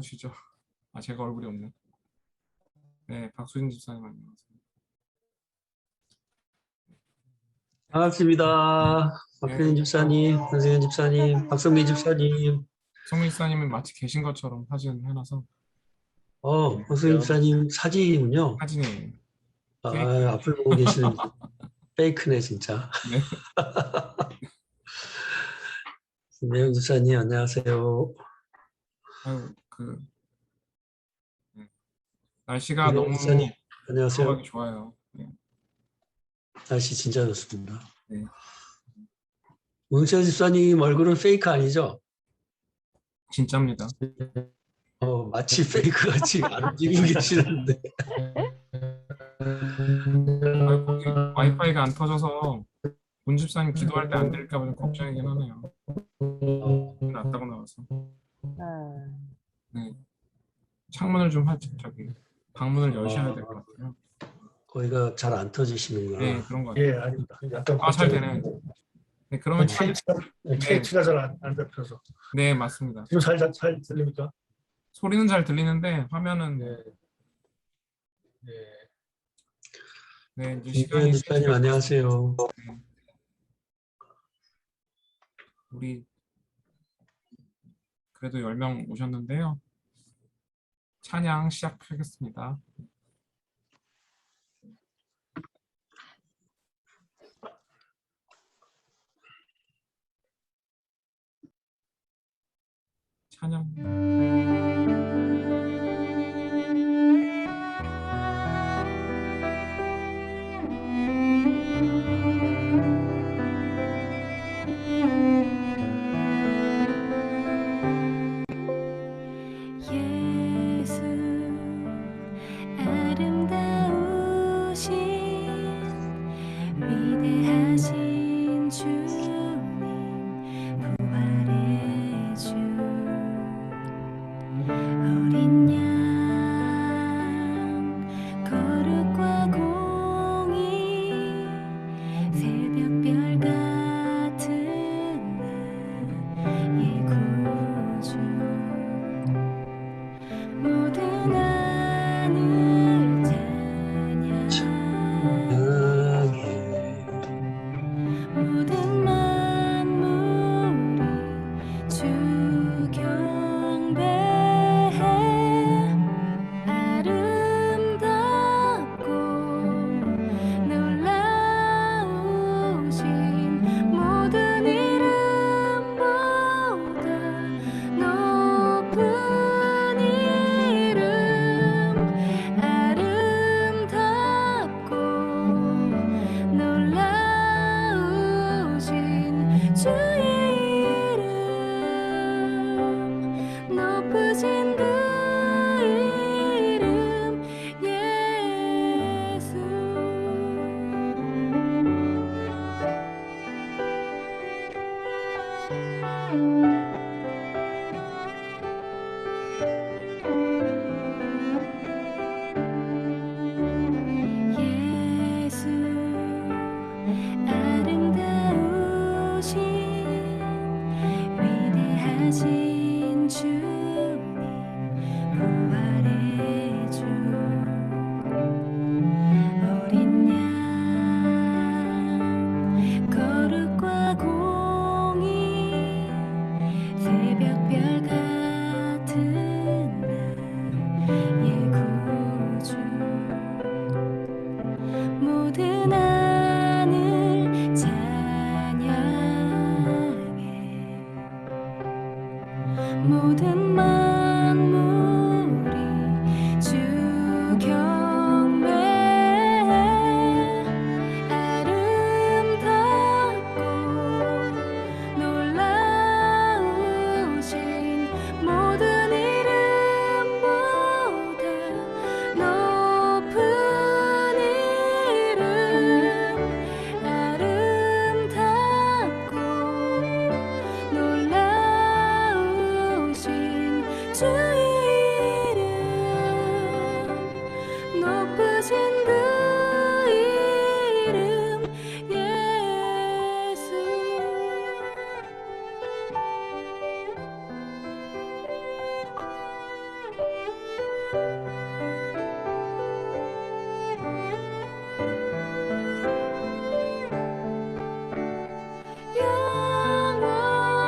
시죠. 아, 제가 얼굴이 없네. 네, 박수진 집사님 안녕하세요. 반갑습니다. 박현진 네, 집사님, 권승현 집사님, 박성민 집사님. 성민 집사님은 마치 계신 것처럼 사진 해놔서 박성민 집사님 사진이군요. 사진이에요. 아, 페이크. 앞을 보고 계시는지. 페이크네, 진짜. 네, 김혜영 집사님, 안녕하세요. 아유 날씨가 김혜영 너무 집사님, 안녕하세요. 들어가기 좋아요. 네, 날씨 진짜 좋습니다. 네. 문세현 집사님 얼굴은 페이크 아니죠? 진짜입니다. 마치 페이크 같이 안 움직이고 계시는데. 아유, 거기 와이파이가 안 터져서 문 집사님 기도할 때 안 될까 봐 좀 걱정이긴 하네요. 낫다고 나와서. 네, 창문을 좀 방문을 여셔야 될 것 같아요. 거기가 잘 안 터지시는구나. 네, 그런 것 같아요. 예, 아닙니다. 약간 아, 잘 되네. 네, 그러면 KT가 잘 안 잡혀서. 네, 맞습니다. 지금 잘 들립니까? 소리는 잘 들리는데 화면은 네. 네, 이제 김혜영 시간이 집사님, 안녕하세요. 우리 그래도 10명 오셨는데요. 찬양 시작하겠습니다. 찬양. 예수 아름다우신 위대하신 주님 부활의 주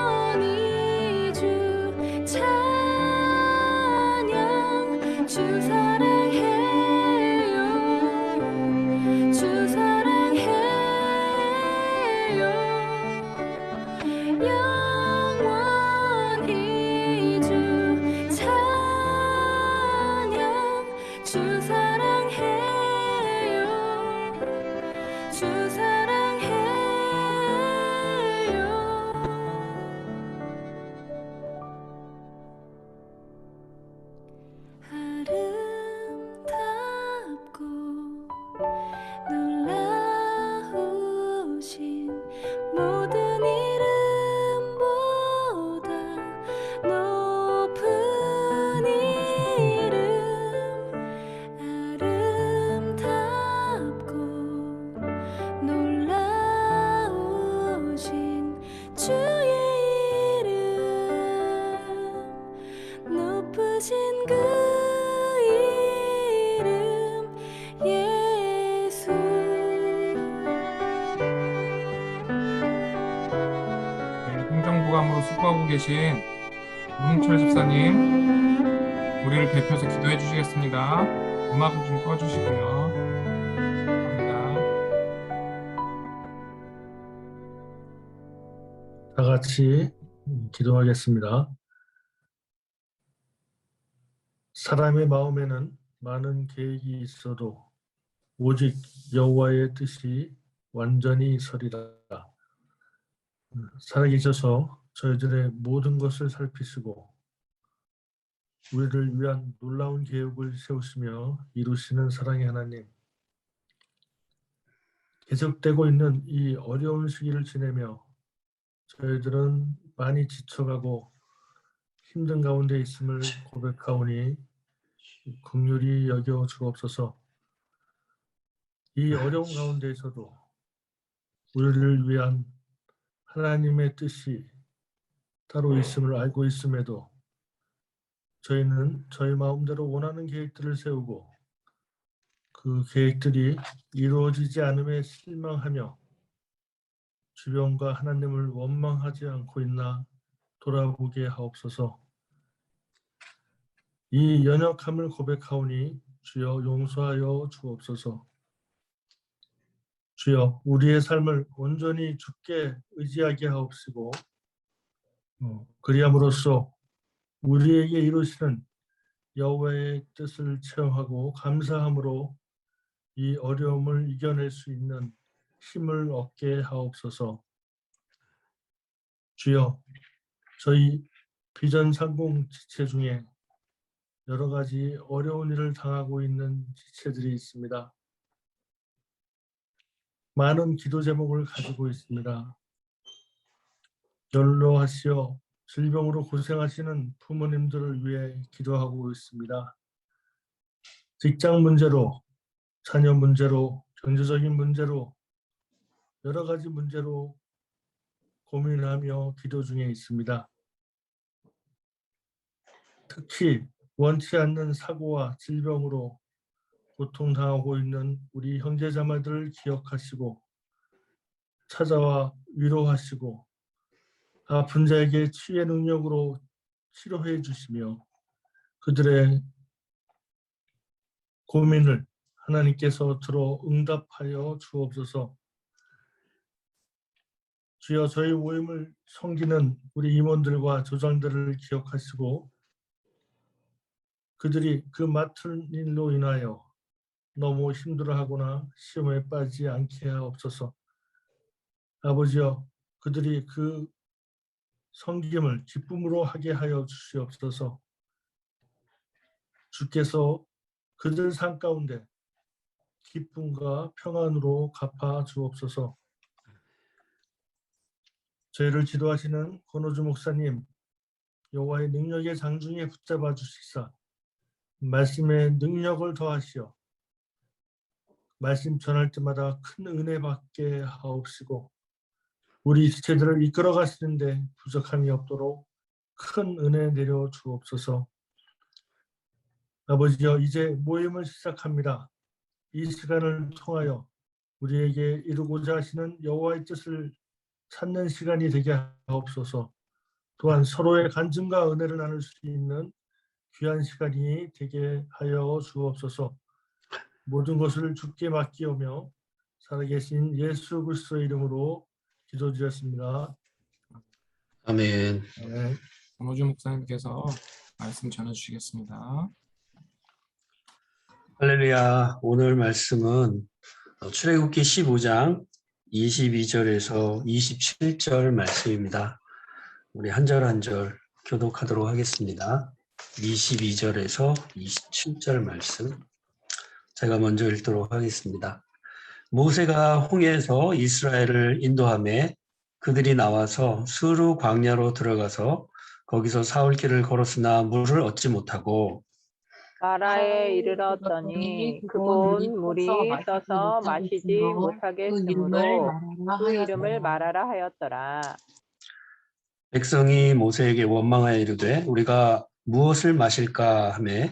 영원히 주 찬양 주 사랑해요 주 사랑해요 영원히 주 찬양 주 사랑해요 주 사랑해요 아름답고 놀라우신 모든 이름보다 높은 이름 아름답고 놀라우신 주의 이름 높으신 그 이름 예수 네, 행정부감으로 수고하고 계신 문홍철 집사님, 우리를 대표해서 기도해 주시겠습니다. 음악을 좀 꺼주시고요. 감사합니다. 다 같이 기도하겠습니다. 사람의 마음에는 많은 계획이 있어도 오직 여호와의 뜻이 완전히 서리라. 살아계셔서 저희들의 모든 것을 살피시고 우리를 위한 놀라운 계획을 세우시며 이루시는 사랑의 하나님, 계속되고 있는 이 어려운 시기를 지내며 저희들은 많이 지쳐가고 힘든 가운데 있음을 고백하오니 긍휼히 여겨 주옵소서. 이 어려운 가운데에서도 우리를 위한 하나님의 뜻이 따로 있음을 알고 있음에도 저희는 저희 마음대로 원하는 계획들을 세우고 그 계획들이 이루어지지 않음에 실망하며 주변과 하나님을 원망하지 않고 있나 돌아보게 하옵소서. 이 연약함을 고백하오니 주여 용서하여 주옵소서. 주여 우리의 삶을 온전히 주께 의지하게 하옵시고 그리함으로써 우리에게 이루시는 여호와의 뜻을 체험하고 감사함으로 이 어려움을 이겨낼 수 있는 힘을 얻게 하옵소서. 주여 저희 비전상공 지체 중에 여러 가지 어려운 일을 당하고 있는 지체들이 있습니다. 많은 기도 제목을 가지고 있습니다. 연로하시어 질병으로 고생하시는 부모님들을 위해 기도하고 있습니다. 직장 문제로, 자녀 문제로, 경제적인 문제로, 여러 가지 문제로 고민하며 기도 중에 있습니다. 특히 원치 않는 사고와 질병으로 고통당하고 있는 우리 형제자매들을 기억하시고 찾아와 위로하시고 아픈 자에게 치유의 능력으로 치료해 주시며 그들의 고민을 하나님께서 들어 응답하여 주옵소서. 주여 저희 모임을 섬기는 우리 임원들과 조장들을 기억하시고 그들이 그 맡은 일로 인하여 너무 힘들어하거나 시험에 빠지지 않게 하옵소서. 아버지여 그들이 그 섬김을 기쁨으로 하게 하여 주시옵소서. 주께서 그들 삶 가운데 기쁨과 평안으로 갚아 주옵소서. 저희를 지도하시는 권호주 목사님, 여호와의 능력의 장중에 붙잡아 주시사 말씀의 능력을 더하시어 말씀 전할 때마다 큰 은혜 받게 하옵시고 우리 지체들을 이끌어 가시는데 부족함이 없도록 큰 은혜 내려 주옵소서. 아버지여, 이제 모임을 시작합니다. 이 시간을 통하여 우리에게 이루고자 하시는 여호와의 뜻을 찾는 시간이 되게 하옵소서. 또한 서로의 간증과 은혜를 나눌 수 있는 귀한 시간이 되게 하여 주옵소서. 모든 것을 주께 맡기오며 살아계신 예수 그리스도의 이름으로 기도드렸습니다. 아멘. 네. 권호주 목사님께서 말씀 전해주시겠습니다. 할렐루야. 오늘 말씀은 출애굽기 15장 22절에서 27절 말씀입니다. 우리 한 절 한 절 교독하도록 하겠습니다. 22절에서 27절 말씀. 제가 먼저 읽도록 하겠습니다. 모세가 홍해에서 이스라엘을 인도하매 그들이 나와서 수르 광야로 들어가서 거기서 사흘길을 걸었으나 물을 얻지 못하고 마라에 이르렀더니 그곳 물이 써서 마시지 못하겠으므로 그 이름을 마라라 하였더라. 백성이 모세에게 원망하여 이르되 우리가 무엇을 마실까 하매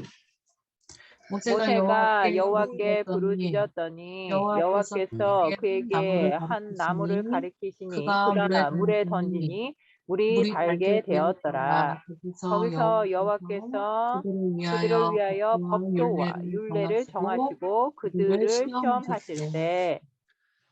모세가 여호와께 부르짖었더니 여호와께서 그에게 한 나무를 가리키시니 그가 물에 던지니 물이 달게 되었더라. 거기서 여호와께서 그들을 위하여 법도와 율례를 정하시고 그들을 시험하실 때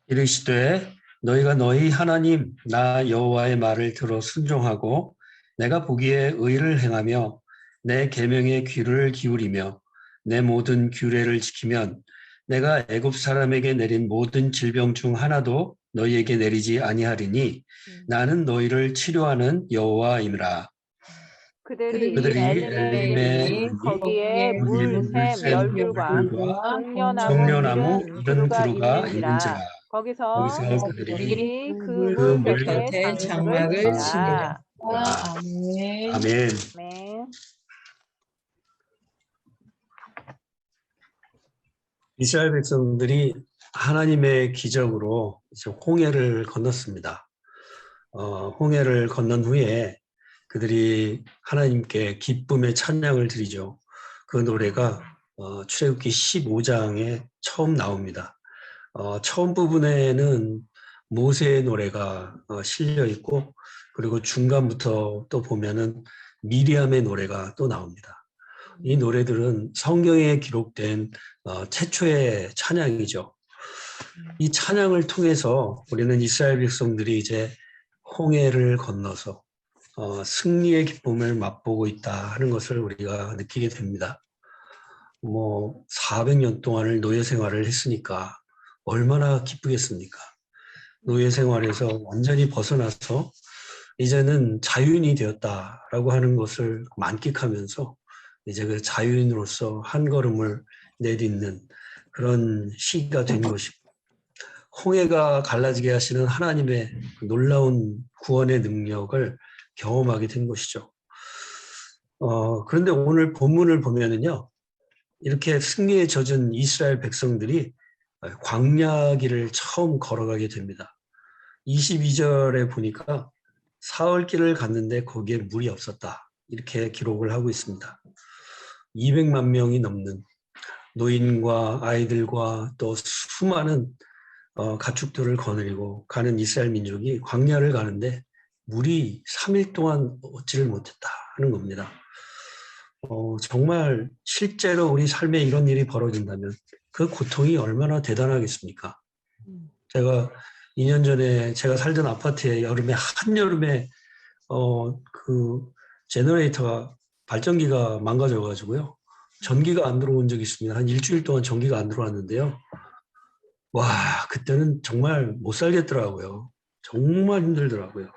이르시되 너희가 너희 하나님 나 여호와의 말을 들어 순종하고 내가 보기에 의를 행하며 내 계명에 귀를 기울이며 내 모든 규례를 지키면 내가 애굽 사람에게 내린 모든 질병 중 하나도 너희에게 내리지 아니하리니 나는 너희를 치료하는 여호와이니라. 그들이 엘림에 엘림에 거기에 물샘 열둘과 종려나무 이른 두루가 있는지라. 거기서 그들이 그 물 곁에 장막을 치니라. 아멘. 아멘. 이스라엘 백성들이 하나님의 기적으로 홍해를 건넜습니다. 홍해를 건넌 후에 그들이 하나님께 기쁨의 찬양을 드리죠. 그 노래가 출애굽기 15장에 처음 나옵니다. 처음 부분에는 모세의 노래가 실려 있고 그리고 중간부터 또 보면은 미리암의 노래가 또 나옵니다. 이 노래들은 성경에 기록된 최초의 찬양이죠. 이 찬양을 통해서 우리는 이스라엘 백성들이 이제 홍해를 건너서 승리의 기쁨을 맛보고 있다 하는 것을 우리가 느끼게 됩니다. 400년 동안을 노예 생활을 했으니까 얼마나 기쁘겠습니까? 노예 생활에서 완전히 벗어나서 이제는 자유인이 되었다라고 하는 것을 만끽하면서 이제 그 자유인으로서 한 걸음을 내딛는 그런 시기가 된 것이고 홍해가 갈라지게 하시는 하나님의 놀라운 구원의 능력을 경험하게 된 것이죠. 그런데 오늘 본문을 보면은요, 이렇게 승리에 젖은 이스라엘 백성들이 광야길을 처음 걸어가게 됩니다. 22절에 보니까 사흘길을 갔는데 거기에 물이 없었다. 이렇게 기록을 하고 있습니다. 200만 명이 넘는 노인과 아이들과 또 수많은 가축들을 거느리고 가는 이스라엘 민족이 광야를 가는데 물이 3일 동안 얻지를 못했다 하는 겁니다. 정말 실제로 우리 삶에 이런 일이 벌어진다면 그 고통이 얼마나 대단하겠습니까? 제가 2년 전에 제가 살던 아파트에 한여름에 그 제너레이터가 발전기가 망가져가지고요. 전기가 안 들어온 적이 있습니다. 한 일주일 동안 전기가 안 들어왔는데요. 와, 그때는 정말 못 살겠더라고요. 정말 힘들더라고요.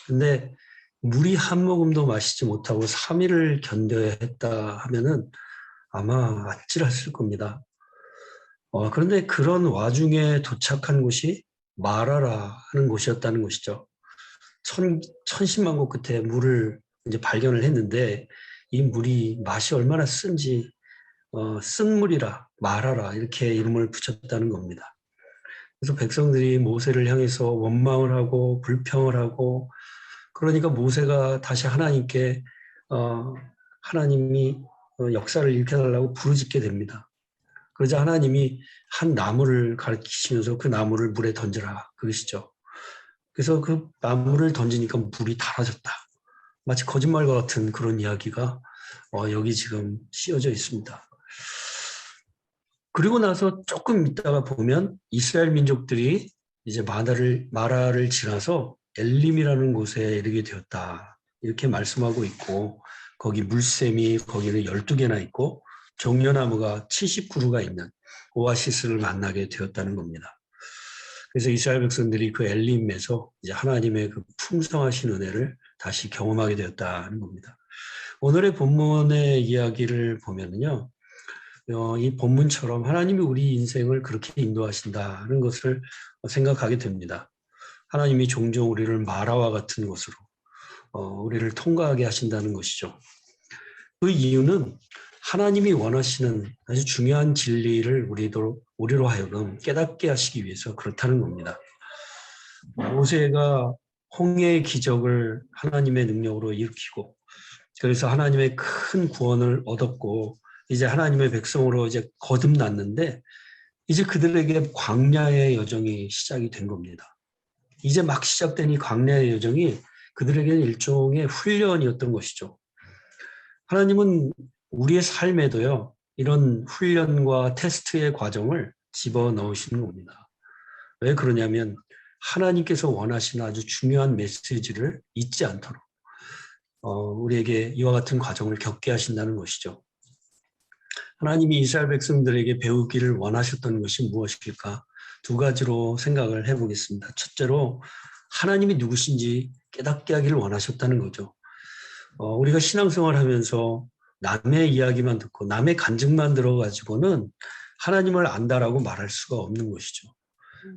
근데 물이 한 모금도 마시지 못하고 3일을 견뎌야 했다 하면은 아마 아찔했을 겁니다. 그런데 그런 와중에 도착한 곳이 마라라 하는 곳이었다는 것이죠. 천신만고 끝에 물을 이제 발견을 했는데 이 물이 맛이 얼마나 쓴지 쓴 물이라 마라라 이렇게 이름을 붙였다는 겁니다. 그래서 백성들이 모세를 향해서 원망을 하고 불평을 하고 그러니까 모세가 다시 하나님께 하나님이 역사를 일으켜달라고 부르짖게 됩니다. 그러자 하나님이 한 나무를 가리키시면서 그 나무를 물에 던져라 그러시죠. 그래서 그 나무를 던지니까 물이 달아졌다. 마치 거짓말과 같은 그런 이야기가 여기 지금 씌어져 있습니다. 그리고 나서 조금 있다가 보면 이스라엘 민족들이 이제 마라를 지나서 엘림이라는 곳에 이르게 되었다. 이렇게 말씀하고 있고 거기 물샘이 거기는 12개나 있고 종려나무가 70그루가 있는 오아시스를 만나게 되었다는 겁니다. 그래서 이스라엘 백성들이 그 엘림에서 이제 하나님의 그 풍성하신 은혜를 다시 경험하게 되었다는 겁니다. 오늘의 본문의 이야기를 보면은요, 이 본문처럼 하나님이 우리 인생을 그렇게 인도하신다는 것을 생각하게 됩니다. 하나님이 종종 우리를 마라와 같은 곳으로 우리를 통과하게 하신다는 것이죠. 그 이유는 하나님이 원하시는 아주 중요한 진리를 우리로 하여금 깨닫게 하시기 위해서 그렇다는 겁니다. 모세가 홍해의 기적을 하나님의 능력으로 일으키고 그래서 하나님의 큰 구원을 얻었고 이제 하나님의 백성으로 이제 거듭났는데 이제 그들에게 광야의 여정이 시작이 된 겁니다. 이제 막 시작된 이 광야의 여정이 그들에게는 일종의 훈련이었던 것이죠. 하나님은 우리의 삶에도요, 이런 훈련과 테스트의 과정을 집어넣으시는 겁니다. 왜 그러냐면 하나님께서 원하시는 아주 중요한 메시지를 잊지 않도록 우리에게 이와 같은 과정을 겪게 하신다는 것이죠. 하나님이 이스라엘 백성들에게 배우기를 원하셨던 것이 무엇일까? 두 가지로 생각을 해보겠습니다. 첫째로 하나님이 누구신지 깨닫게 하기를 원하셨다는 거죠. 우리가 신앙생활 하면서 남의 이야기만 듣고 남의 간증만 들어가지고는 하나님을 안다라고 말할 수가 없는 것이죠.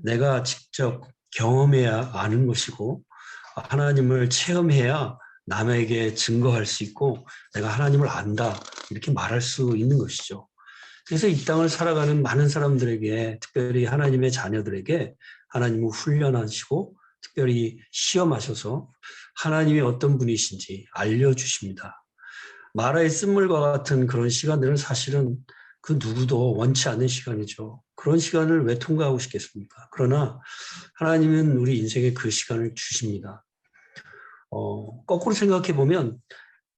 내가 직접 경험해야 아는 것이고 하나님을 체험해야 남에게 증거할 수 있고 내가 하나님을 안다 이렇게 말할 수 있는 것이죠. 그래서 이 땅을 살아가는 많은 사람들에게 특별히 하나님의 자녀들에게 하나님을 훈련하시고 특별히 시험하셔서 하나님이 어떤 분이신지 알려주십니다. 마라의 쓴물과 같은 그런 시간들은 사실은 그 누구도 원치 않는 시간이죠. 그런 시간을 왜 통과하고 싶겠습니까? 그러나 하나님은 우리 인생에 그 시간을 주십니다. 거꾸로 생각해 보면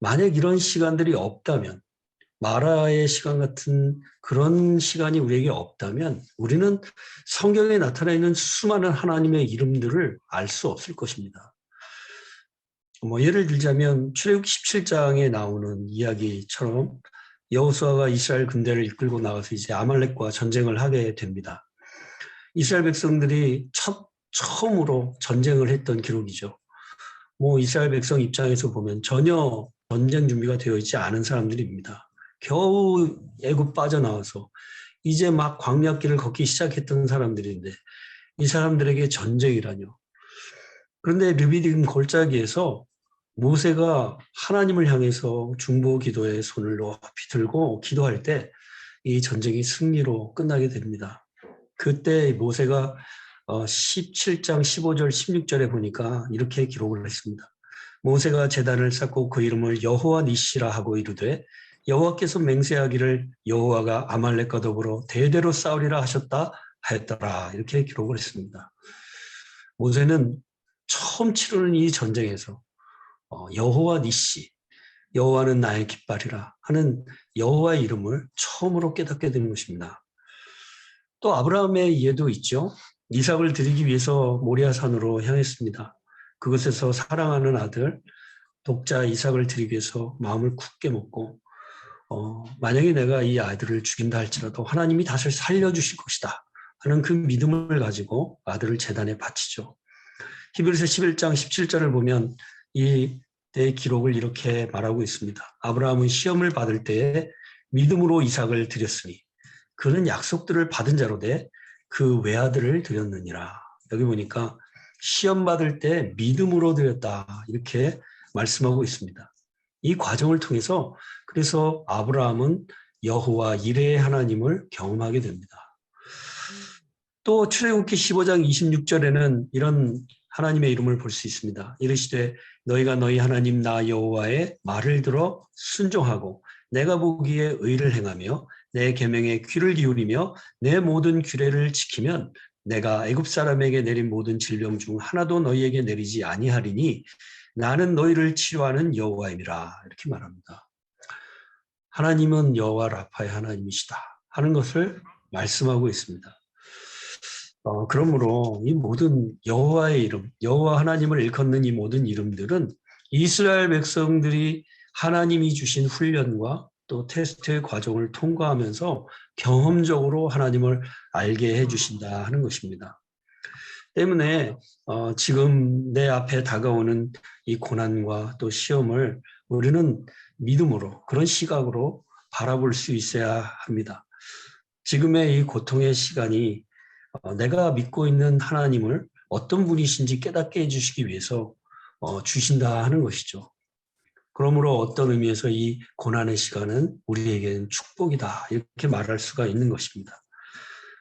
만약 이런 시간들이 없다면 마라의 시간 같은 그런 시간이 우리에게 없다면 우리는 성경에 나타나 있는 수많은 하나님의 이름들을 알 수 없을 것입니다. 예를 들자면 출애굽기 17장에 나오는 이야기처럼 여호수아가 이스라엘 군대를 이끌고 나가서 이제 아말렉과 전쟁을 하게 됩니다. 이스라엘 백성들이 처음으로 전쟁을 했던 기록이죠. 이스라엘 백성 입장에서 보면 전혀 전쟁 준비가 되어 있지 않은 사람들입니다. 겨우 애굽 빠져나와서 이제 막 광야길을 걷기 시작했던 사람들인데 이 사람들에게 전쟁이라뇨. 그런데 르비딤 골짜기에서 모세가 하나님을 향해서 중보 기도의 손을 높이 들고 기도할 때 이 전쟁이 승리로 끝나게 됩니다. 그때 모세가 17장 15절 16절에 보니까 이렇게 기록을 했습니다. 모세가 제단을 쌓고 그 이름을 여호와 니시라 하고 이르되 여호와께서 맹세하기를 여호와가 아말렉과 더불어 대대로 싸우리라 하셨다 하였더라. 이렇게 기록을 했습니다. 모세는 처음 치르는 이 전쟁에서 여호와 니시, 여호와는 나의 깃발이라 하는 여호와의 이름을 처음으로 깨닫게 되는 것입니다. 또 아브라함의 예도 있죠. 이삭을 드리기 위해서 모리아산으로 향했습니다. 그곳에서 사랑하는 아들 독자 이삭을 드리기 위해서 마음을 굳게 먹고 만약에 내가 이 아들을 죽인다 할지라도 하나님이 다시 살려주실 것이다 하는 그 믿음을 가지고 아들을 제단에 바치죠. 히브리서 11장 17절을 보면 이 때의 기록을 이렇게 말하고 있습니다. 아브라함은 시험을 받을 때에 믿음으로 이삭을 드렸으니 그는 약속들을 받은 자로 돼 그 외아들을 드렸느니라. 여기 보니까 시험 받을 때 믿음으로 드렸다 이렇게 말씀하고 있습니다. 이 과정을 통해서 그래서 아브라함은 여호와 이레의 하나님을 경험하게 됩니다. 또 출애굽기 15장 26절에는 이런 하나님의 이름을 볼 수 있습니다. 이르시되 너희가 너희 하나님 나 여호와의 말을 들어 순종하고 내가 보기에 의를 행하며 내 계명에 귀를 기울이며 내 모든 규례를 지키면 내가 애굽 사람에게 내린 모든 질병 중 하나도 너희에게 내리지 아니하리니 나는 너희를 치료하는 여호와임이라. 이렇게 말합니다. 하나님은 여호와 라파의 하나님이시다 하는 것을 말씀하고 있습니다. 그러므로 이 모든 여호와의 이름, 여호와 하나님을 일컫는 이 모든 이름들은 이스라엘 백성들이 하나님이 주신 훈련과 또 테스트의 과정을 통과하면서 경험적으로 하나님을 알게 해주신다 하는 것입니다. 때문에 지금 내 앞에 다가오는 이 고난과 또 시험을 우리는 믿음으로, 그런 시각으로 바라볼 수 있어야 합니다. 지금의 이 고통의 시간이 내가 믿고 있는 하나님을 어떤 분이신지 깨닫게 해주시기 위해서 주신다 하는 것이죠. 그러므로 어떤 의미에서 이 고난의 시간은 우리에게는 축복이다, 이렇게 말할 수가 있는 것입니다.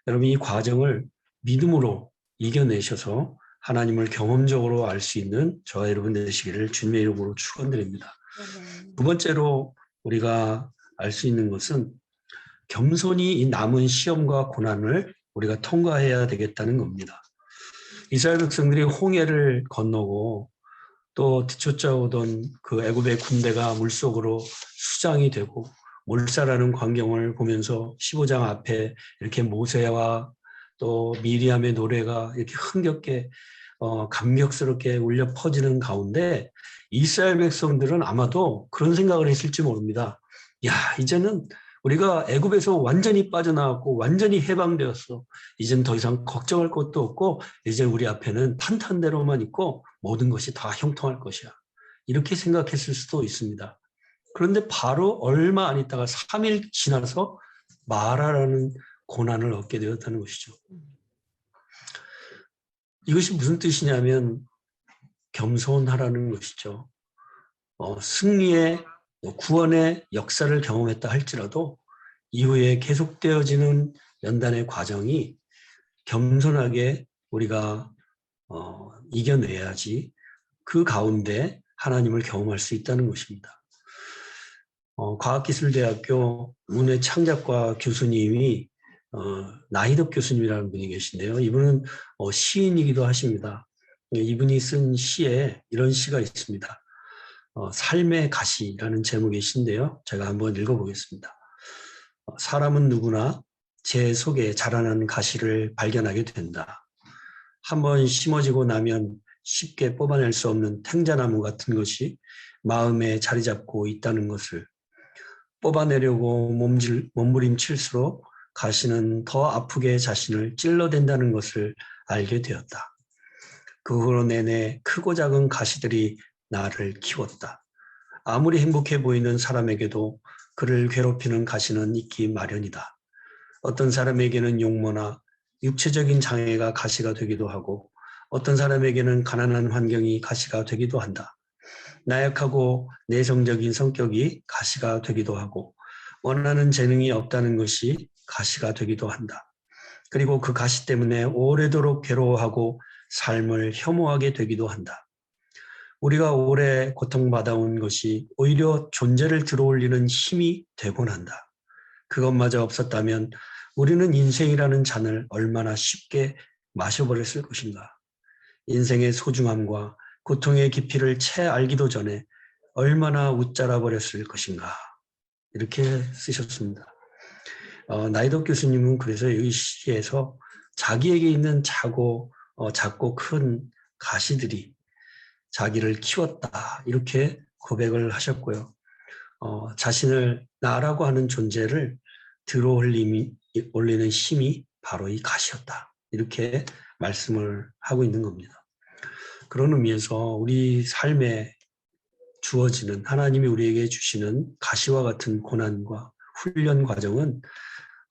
여러분, 이 과정을 믿음으로 이겨내셔서 하나님을 경험적으로 알 수 있는 저와 여러분 되시기를 주님의 이름으로 축원드립니다. 두 번째로 우리가 알 수 있는 것은 겸손히 이 남은 시험과 고난을 우리가 통과해야 되겠다는 겁니다. 이스라엘 백성들이 홍해를 건너고 또 뒤쫓아오던 그 애굽의 군대가 물속으로 수장이 되고 몰살하는 광경을 보면서 15장 앞에 이렇게 모세와 또 미리암의 노래가 이렇게 흥겹게 감격스럽게 울려 퍼지는 가운데 이스라엘 백성들은 아마도 그런 생각을 했을지 모릅니다. 야, 이제는 우리가 애굽에서 완전히 빠져나왔고 완전히 해방되었어. 이제는 더 이상 걱정할 것도 없고 이제 우리 앞에는 탄탄대로만 있고 모든 것이 다 형통할 것이야. 이렇게 생각했을 수도 있습니다. 그런데 바로 얼마 안 있다가 3일 지나서 마라라는 고난을 얻게 되었다는 것이죠. 이것이 무슨 뜻이냐면 겸손하라는 것이죠. 승리의 구원의 역사를 경험했다 할지라도 이후에 계속되어지는 연단의 과정이 겸손하게 우리가 이겨내야지 그 가운데 하나님을 경험할 수 있다는 것입니다. 과학기술대학교 문해창작과 교수님이 나희덕 교수님이라는 분이 계신데요. 이분은 시인이기도 하십니다. 이분이 쓴 시에 이런 시가 있습니다. 삶의 가시라는 제목의 시인데요. 제가 한번 읽어보겠습니다. 사람은 누구나 제 속에 자라난 가시를 발견하게 된다. 한번 심어지고 나면 쉽게 뽑아낼 수 없는 탱자나무 같은 것이 마음에 자리 잡고 있다는 것을, 뽑아내려고 몸부림칠수록 가시는 더 아프게 자신을 찔러댄다는 것을 알게 되었다. 그 후로 내내 크고 작은 가시들이 나를 키웠다. 아무리 행복해 보이는 사람에게도 그를 괴롭히는 가시는 있기 마련이다. 어떤 사람에게는 용모나 육체적인 장애가 가시가 되기도 하고 어떤 사람에게는 가난한 환경이 가시가 되기도 한다. 나약하고 내성적인 성격이 가시가 되기도 하고 원하는 재능이 없다는 것이 가시가 되기도 한다. 그리고 그 가시 때문에 오래도록 괴로워하고 삶을 혐오하게 되기도 한다. 우리가 오래 고통받아온 것이 오히려 존재를 들어올리는 힘이 되곤 한다. 그것마저 없었다면 우리는 인생이라는 잔을 얼마나 쉽게 마셔버렸을 것인가. 인생의 소중함과 고통의 깊이를 채 알기도 전에 얼마나 웃자라 버렸을 것인가. 이렇게 쓰셨습니다. 나희덕 교수님은 그래서 이 시에서 자기에게 있는 작고 큰 가시들이 자기를 키웠다, 이렇게 고백을 하셨고요. 자신을 나라고 하는 존재를 들어올리는 힘이 바로 이 가시였다, 이렇게 말씀을 하고 있는 겁니다. 그런 의미에서 우리 삶에 주어지는, 하나님이 우리에게 주시는 가시와 같은 고난과 훈련 과정은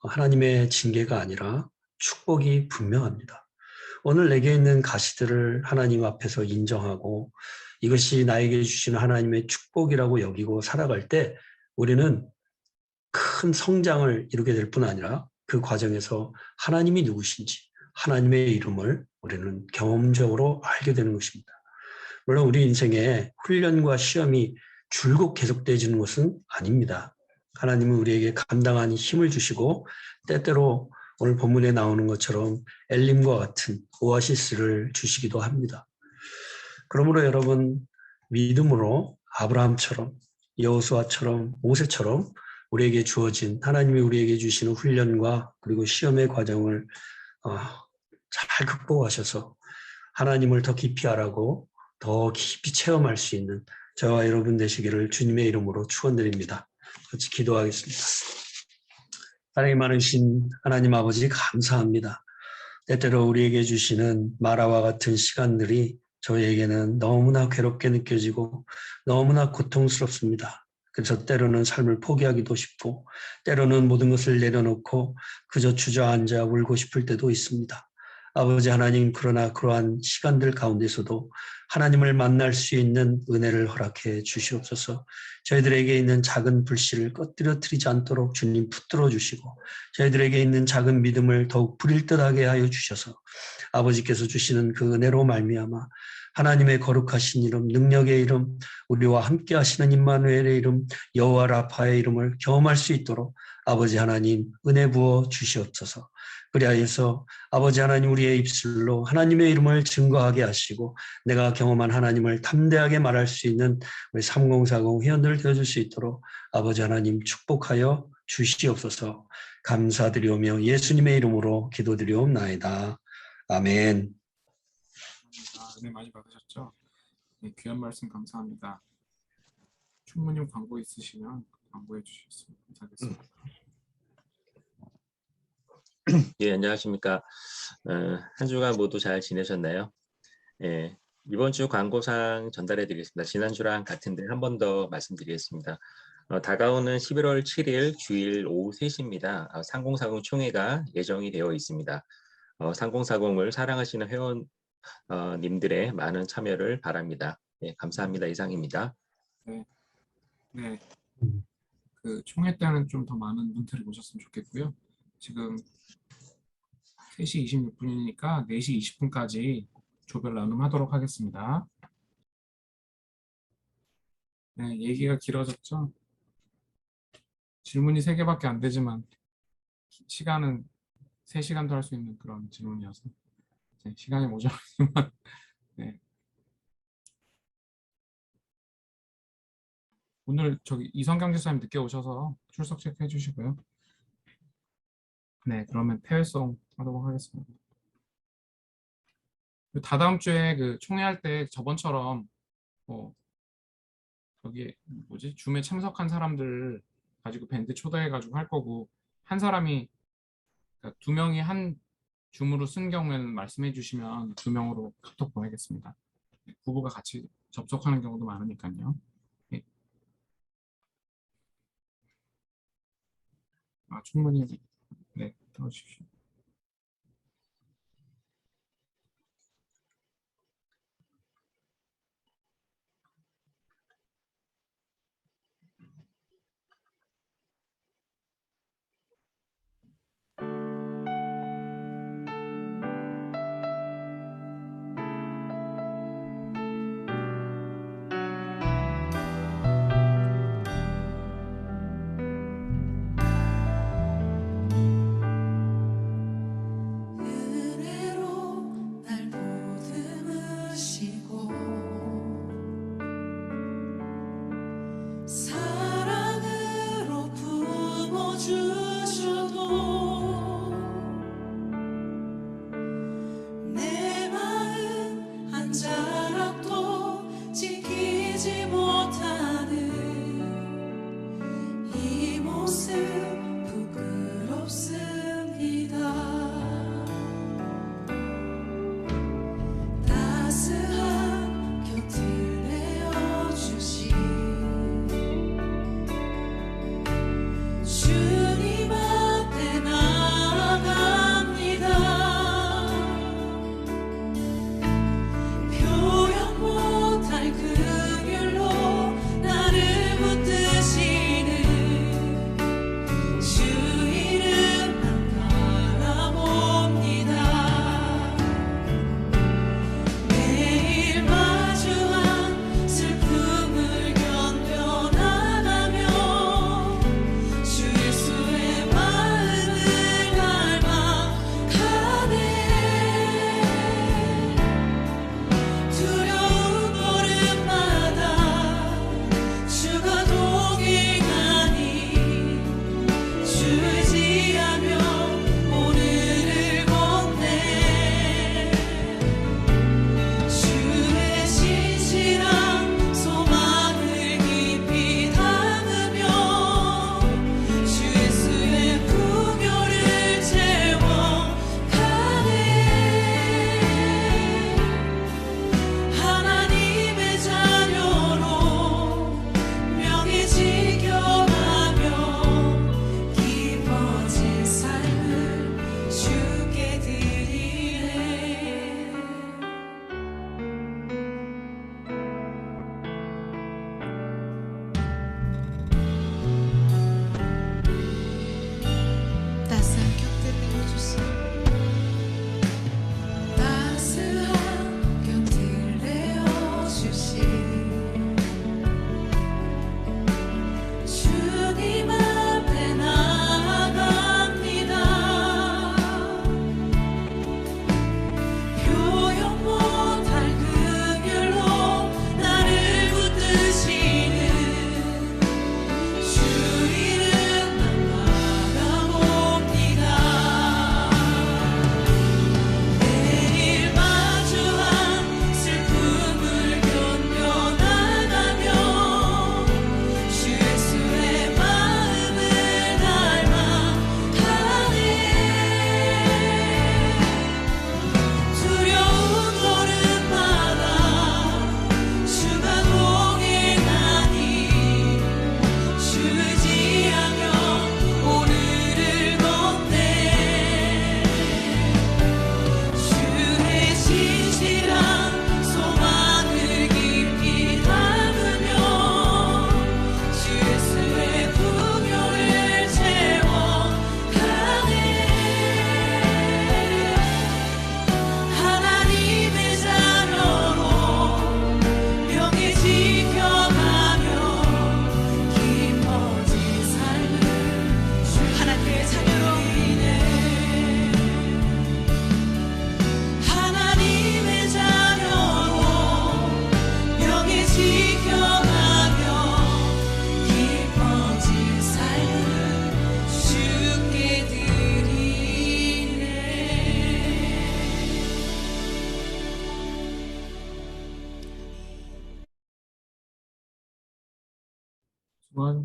하나님의 징계가 아니라 축복이 분명합니다. 오늘 내게 있는 가시들을 하나님 앞에서 인정하고 이것이 나에게 주시는 하나님의 축복이라고 여기고 살아갈 때 우리는 큰 성장을 이루게 될 뿐 아니라 그 과정에서 하나님이 누구신지, 하나님의 이름을 우리는 경험적으로 알게 되는 것입니다. 물론 우리 인생에 훈련과 시험이 줄곧 계속되어지는 것은 아닙니다. 하나님은 우리에게 감당하는 힘을 주시고 때때로 오늘 본문에 나오는 것처럼 엘림과 같은 오아시스를 주시기도 합니다. 그러므로 여러분 믿음으로 아브라함처럼 여호수아처럼 모세처럼 우리에게 주어진 하나님이 우리에게 주시는 훈련과 그리고 시험의 과정을 잘 극복하셔서 하나님을 더 깊이 알아고 더 깊이 체험할 수 있는 저와 여러분 되시기를 주님의 이름으로 축원드립니다. 같이 기도하겠습니다. 사랑이 많으신 하나님 아버지 감사합니다. 때때로 우리에게 주시는 마라와 같은 시간들이 저희에게는 너무나 괴롭게 느껴지고 너무나 고통스럽습니다. 그래서 때로는 삶을 포기하기도 싶고 때로는 모든 것을 내려놓고 그저 주저앉아 울고 싶을 때도 있습니다. 아버지 하나님, 그러나 그러한 시간들 가운데서도 하나님을 만날 수 있는 은혜를 허락해 주시옵소서. 저희들에게 있는 작은 불씨를 꺼뜨려뜨리지 않도록 주님 붙들어 주시고 저희들에게 있는 작은 믿음을 더욱 불일 듯하게 하여 주셔서 아버지께서 주시는 그 은혜로 말미암아 하나님의 거룩하신 이름, 능력의 이름, 우리와 함께 하시는 임마누엘의 이름, 여호와 라파의 이름을 경험할 수 있도록 아버지 하나님 은혜 부어 주시옵소서. 그리하여서 아버지 하나님 우리의 입술로 하나님의 이름을 증거하게 하시고 내가 경험한 하나님을 담대하게 말할 수 있는 우리 3040 회원들 되어줄 수 있도록 아버지 하나님 축복하여 주시옵소서. 감사드리오며 예수님의 이름으로 기도드리옵나이다. 아멘. 은혜 많이 받으셨죠? 네, 귀한 말씀 감사합니다. 충분히 광고 있으시면 광고해 주셨으면 감사하겠습니다. 예, 안녕하십니까. 한 주간 모두 잘 지내셨나요? 예, 이번 주 광고상 전달해 드리겠습니다. 지난주랑 같은데 한 번 더 말씀드리겠습니다. 다가오는 11월 7일 주일 오후 3시입니다. 3040 총회가 예정이 되어 있습니다. 3040을 사랑하시는 회원님들의 많은 참여를 바랍니다. 예, 감사합니다. 이상입니다. 네, 그 총회 때는 좀 더 많은 분들이 오셨으면 좋겠고요. 지금 3시 26분이니까 4시 20분까지 조별 나눔하도록 하겠습니다. 네, 얘기가 길어졌죠? 질문이 3개밖에 안 되지만 시간은 3시간도 할 수 있는 그런 질문이어서 시간이 모자라지만 네. 오늘 저기 이성경 지사님 늦게 오셔서 출석 체크해 주시고요. 네, 그러면 폐회송 하도록 하겠습니다. 다다음 주에 그 총회할 때 저번처럼 여기 뭐지 줌에 참석한 사람들 가지고 밴드 초대해가지고 할 거고 한 사람이 그러니까 2명이 한 줌으로 쓴 경우에는 말씀해 주시면 2명으로 카톡 보내겠습니다. 부부가 같이 접속하는 경우도 많으니까요. 네. 충분히 네, 들어주십시오.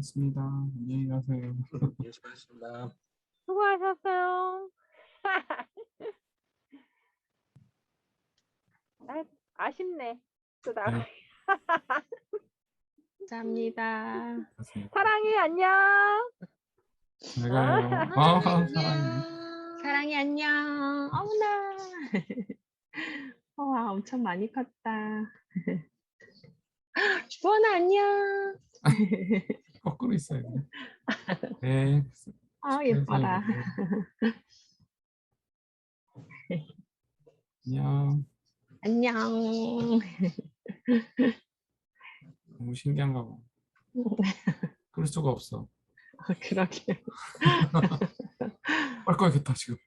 수고하셨습니다. 안녕히 가세요. 예, 수고하셨습니다. 수고하셨어요. 아쉽네. 또 나. 네. 감사합니다. 고맙습니다. 사랑이 안녕. 잘 가요. 사랑해. 사랑이 안녕. 어머나. 와, 엄청 많이 컸다. 주원아 안녕. 거꾸로 있어야 돼. 네. 아, 예뻐라. 안녕. 안녕. 너무 신기한가 봐. 그럴 수가 없어. 그러게. 빨 거야겠다 지금.